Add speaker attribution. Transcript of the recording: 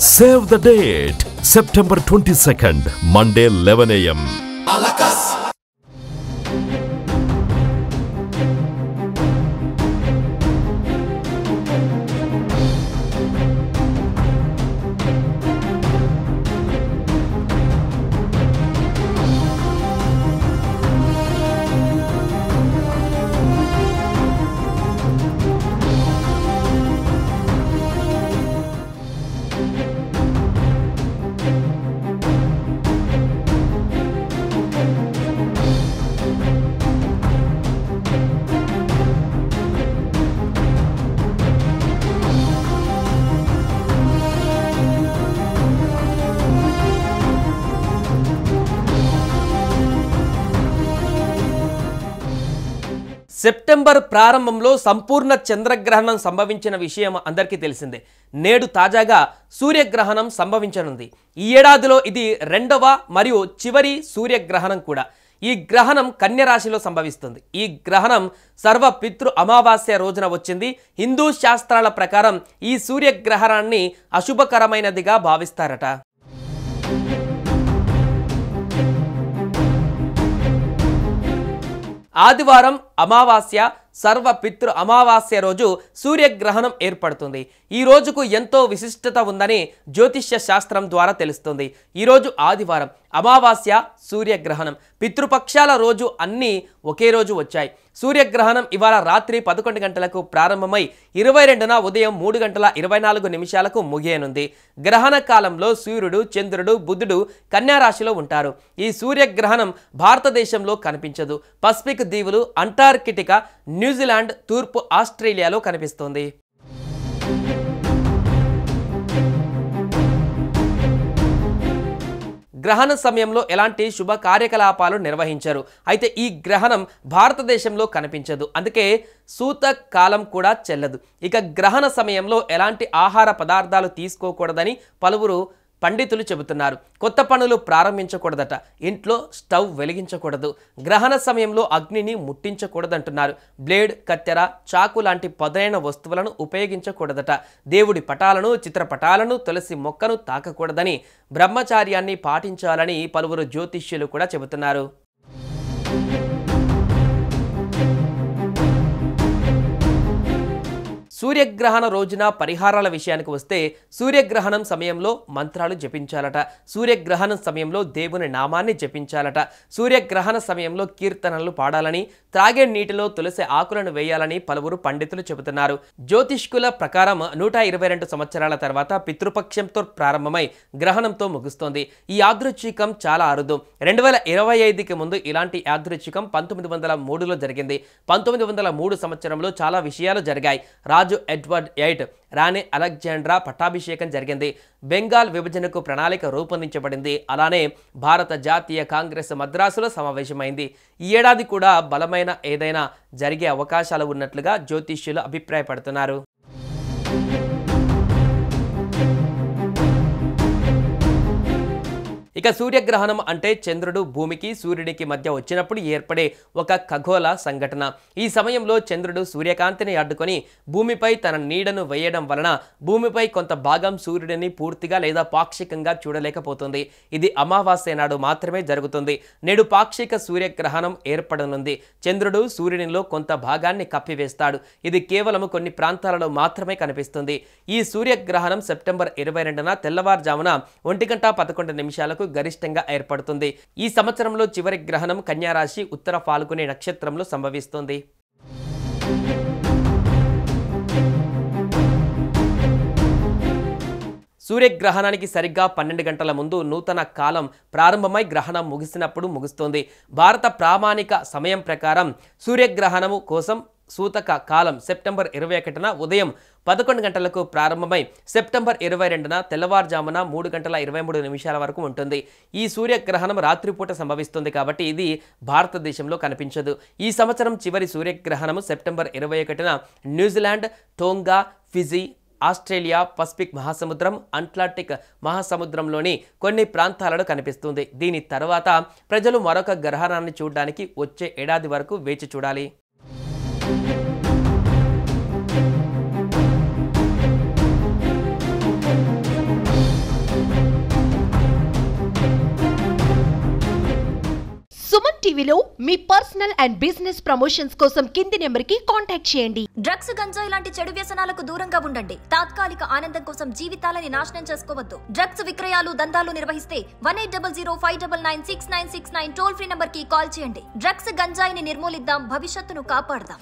Speaker 1: Save the date, September 22nd, Monday 11 a.m.
Speaker 2: September ప్రారంభంలో సంపూర్ణ చంద్రగ్రహణం సంభవించిన విషయం అందరికీ తెలిసిందే. నేడు తాజాగా సూర్యగ్రహణం సంభవించనుంది. ఈ ఏడాదిలో ఇది రెండవ మరియు చివరి సూర్యగ్రహణం కూడా. ఈ గ్రహణం కన్య రాశిలో సంభవిస్తుంది. ఈ గ్రహణం సర్వ పితృ అమావాస్య రోజున వచ్చింది. హిందూ శాస్త్రాల ప్రకారం ఈ సూర్యగ్రహణాన్ని అశుభకరమైనదిగా భావిస్తారట. ఆదివారం అమావాస్య సర్వ పితృ అమావాస్య రోజు సూర్యగ్రహణం ఏర్పడుతుంది. ఈ రోజుకు ఎంతో విశిష్టత ఉందని జ్యోతిష్య శాస్త్రం ద్వారా తెలుస్తుంది. ఈరోజు ఆదివారం, అమావాస్య, సూర్యగ్రహణం, పితృపక్షాల రోజు అన్నీ ఒకే రోజు వచ్చాయి. సూర్యగ్రహణం ఇవాళ రాత్రి 11 గంటలకు ప్రారంభమై 22న ఉదయం 3:24 ముగియనుంది. గ్రహణ కాలంలో సూర్యుడు, చంద్రుడు, బుధుడు కన్యా రాశిలో ఉంటారు. ఈ సూర్యగ్రహణం భారతదేశంలో కనిపించదు. పసిఫిక్ దీవులు, అంటార్కిటికా, న్యూజిలాండ్, తూర్పు ఆస్ట్రేలియాలో కనిపిస్తుంది. గ్రహణ సమయంలో ఎలాంటి శుభ కార్యకలాపాలు నిర్వహించరు. అయితే ఈ గ్రహణం భారతదేశంలో కనిపించదు. అందుకే సూత కాలం కూడా చెల్లదు. ఇక గ్రహణ సమయంలో ఎలాంటి ఆహార పదార్థాలు తీసుకోకూడదని పలువురు పండితులు చెబుతున్నారు. కొత్త పనులు ప్రారంభించకూడదట. ఇంట్లో స్టవ్ వెలిగించకూడదు. గ్రహణ సమయంలో అగ్నిని ముట్టించకూడదంటున్నారు. బ్లేడ్, కత్తెర, చాకు లాంటి పదునైన వస్తువులను ఉపయోగించకూడదట. దేవుడి పటాలను, చిత్రపటాలను, తులసి మొక్కను తాకకూడదని, బ్రహ్మచార్యాన్ని పాటించాలని పలువురు జ్యోతిష్యులు కూడా చెబుతున్నారు. సూర్యగ్రహణ రోజున పరిహారాల విషయానికి వస్తే సూర్యగ్రహణం సమయంలో మంత్రాలు జపించాలట. సూర్యగ్రహణం సమయంలో దేవుని నామాన్ని జపించాలట. సూర్యగ్రహణ సమయంలో కీర్తనలు పాడాలని, త్రాగే నీటిలో తులసి ఆకులను వేయాలని పలువురు పండితులు చెబుతున్నారు. జ్యోతిష్కుల ప్రకారం 122 సంవత్సరాల తర్వాత పితృపక్షంతో ప్రారంభమై గ్రహణంతో ముగుస్తోంది. ఈ యాదృచ్ఛికం చాలా అరుదు. 2025కి ముందు ఇలాంటి యాదృచ్ఛికం 1903లో జరిగింది. 1903 సంవత్సరంలో చాలా విషయాలు జరిగాయి. రాజు ఎడ్వర్డ్ VIII, రాణి అలెగ్జాండ్రా పట్టాభిషేకం జరిగింది. బెంగాల్ విభజనకు ప్రణాళిక రూపొందించబడింది. అలానే భారత జాతీయ కాంగ్రెస్ మద్రాసులో సమావేశమైంది. ఈ ఏడాది కూడా బలమైన ఏదైనా జరిగే అవకాశాలు ఉన్నట్లుగా జ్యోతిష్యులు అభిప్రాయపడుతున్నారు. ఇక సూర్యగ్రహణం అంటే చంద్రుడు భూమికి, సూర్యునికి మధ్య వచ్చినప్పుడు ఏర్పడే ఒక ఖగోళ సంఘటన. ఈ సమయంలో చంద్రుడు సూర్యకాంతిని అడ్డుకొని భూమిపై తన నీడను వేయడం వలన భూమిపై కొంత భాగం సూర్యుడిని పూర్తిగా లేదా పాక్షికంగా చూడలేకపోతుంది. ఇది అమావాస్య నాడు మాత్రమే జరుగుతుంది. నేడు పాక్షిక సూర్యగ్రహణం ఏర్పడనుంది. చంద్రుడు సూర్యునిలో కొంత భాగాన్ని కప్పివేస్తాడు. ఇది కేవలం కొన్ని ప్రాంతాలలో మాత్రమే కనిపిస్తుంది. ఈ సూర్యగ్రహణం సెప్టెంబర్ 22న తెల్లవారుజామున 1:11 గరిష్టంగా ఏర్పడుతుంది. ఈ సంవత్సరంలో చివరి గ్రహణం కన్యా రాశి ఉత్తర ఫాల్గుని నక్షత్రంలో సంభవిస్తుంది. సూర్యగ్రహణానికి సరిగ్గా 12 గంటల ముందు నూతన కాలం ప్రారంభమై గ్రహణం ముగిసినప్పుడు ముగుస్తోంది. భారత ప్రామాణిక సమయం ప్రకారం సూర్యగ్రహణము కోసం సూతక కాలం సెప్టెంబర్ 21న ఉదయం 11 గంటలకు ప్రారంభమై సెప్టెంబర్ 22న తెల్లవారుజామున 3:23 వరకు ఉంటుంది. ఈ సూర్యగ్రహణం రాత్రిపూట సంభవిస్తుంది కాబట్టి ఇది భారతదేశంలో కనిపించదు. ఈ సంవత్సరం చివరి సూర్యగ్రహణము సెప్టెంబర్ 21న New Zealand, Tonga, Fiji, Australia, Pacific మహాసముద్రం, అట్లాంటిక్ మహాసముద్రంలోని కొన్ని ప్రాంతాలలో కనిపిస్తుంది. దీని తర్వాత ప్రజలు మరొక గ్రహణాన్ని చూడడానికి వచ్చే ఏడాది వరకు వేచి చూడాలి.
Speaker 3: సుమన్ టీవీలో మీ పర్సనల్ అండ్ బిజినెస్ ప్రమోషన్స్ కోసం కింది నెంబర్కి కాంటాక్ట్ చేయండి.
Speaker 4: డ్రగ్స్, గంజాయి లాంటి చెడు వ్యసనాలకు దూరంగా ఉండండి. తాత్కాలిక ఆనందం కోసం జీవితాలని నాశనం చేసుకోవద్దు. డ్రగ్స్ విక్రయాలు, దందాలు నిర్వహిస్తే 1800-599-6969 టోల్ ఫ్రీ నంబర్ కి కాల్ చేయండి. డ్రగ్స్, గంజాయిని నిర్మూలిద్దాం, భవిష్యత్తును కాపాడదాం.